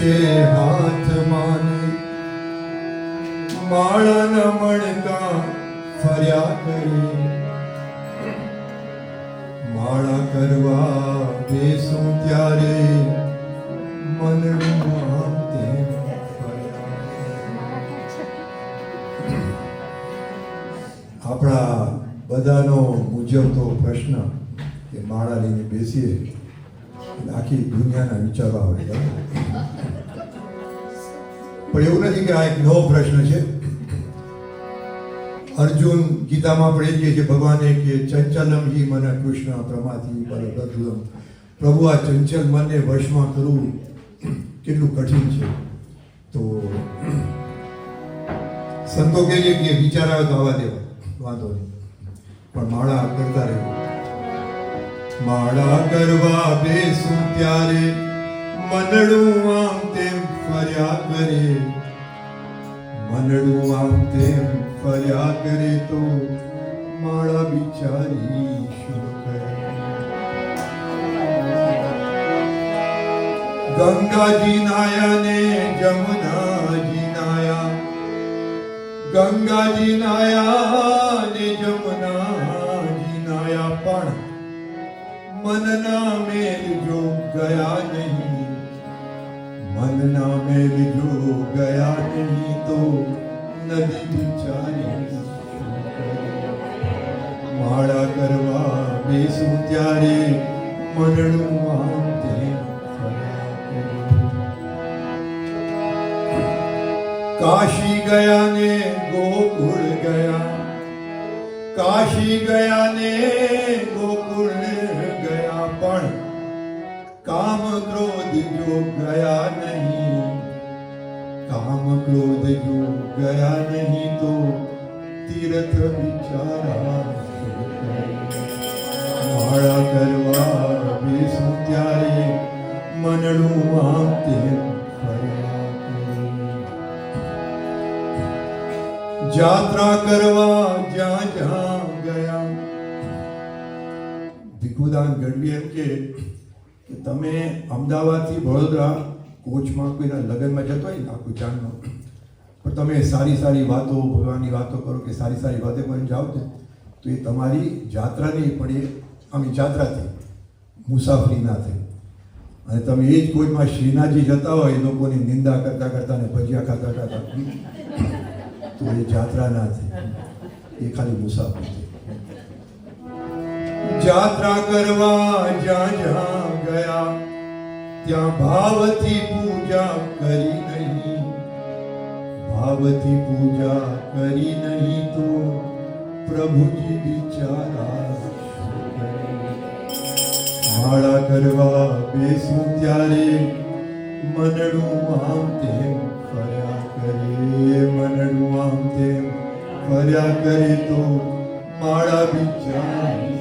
છે હાથમાં ને માળાના મણકા ફર્યા કરે. માળા કરવા બેસું ત્યારે મનનું આમ તેમ ફર્યા. આપણા બધાનો મૂંઝવતો પ્રશ્ન કે માળા લઈને બેસીએ આખી દુનિયાના વિચારો આવે. પણ એવું નથી કે આ એક નવો પ્રશ્ન છે. અર્જુન ગીતામાં આપણે કહીએ છીએ, ભગવાને કે ચંચલમ હિ મન કૃષ્ણ પ્રમાથી પરબધુલમ. પ્રભુ, આ ચંચલ મનને વશમાં કરવું કેટલું કઠિન છે. તો સંતો કહે છે કે વિચાર આવે તો આવવા દેવા, વાંધો નહીં, પણ માળા કરતા રહેવું. માળા કરવા બેસું ત્યારે મનડું આમ તેમ ફર્યા કરે. મનડું આમ તેમ ફર્યા કરે તો માળા બિચારી શું કરે. ગંગાજી નાયા ને જમુનાજી નાયા. ગંગાજી નાયા ને જમુનાજી નાયા, પણ મનના મેલ જો ગયા નહીં. મનના મેલ જો ગયા નહીં તો નદી બિચારી. માળા કરવા બેસું ત્યારે મનનું આમ તેમ ફર્યા કરે. કાશી ગયા ને ગોકુળ ગયા. કાશી ગયા ને ગોકુળ ગયા, પણ કામ ક્રોધ જો ગયા નહીં. કામ ક્રોધ જો ગયા નહીં તો તીર્થ બિચારા. માળા કરવા બેસું ત્યારે મનનું આમ તેમ ફર્યા કરે. જાત્રા કરવા જ્યાં જ્યાં ગયા. ભીખુદાન ગઢવી એમ કે તમે અમદાવાદથી વડોદરા કોચમાં કોઈના લગ્નમાં જતો હોય ને આખું ચાંદનો, પણ તમે સારી સારી વાતો, ભગવાનની વાતો કરો કે સારી સારી વાતો કરીને જાઓ ને તો એ તમારી જાત્રા નહીં, પણ એ આમ જાત્રાથી મુસાફરી ના થઈ. અને તમે એ જ કોઈમાં શ્રીનાથજી જતા હોય એ લોકોની નિંદા કરતા કરતા ને ભજીયા ખાતા ખાતા, તો એ જાત્રા ના થઈ, એ ખાલી મુસાફરી થઈ. જાત્રા કરવા જ્યાં જ્યાં ગયા ત્યાં ભાવથી પૂજા કરી નહીં. ભાવથી પૂજા કરી નહીં તો પ્રભુજી બિચારા. માળા કરવા બેસું ત્યારે મનડું આમ તેમ ફર્યા કરે. મનડું આમ તેમ ફર્યા કરે તો માળા બિચારી.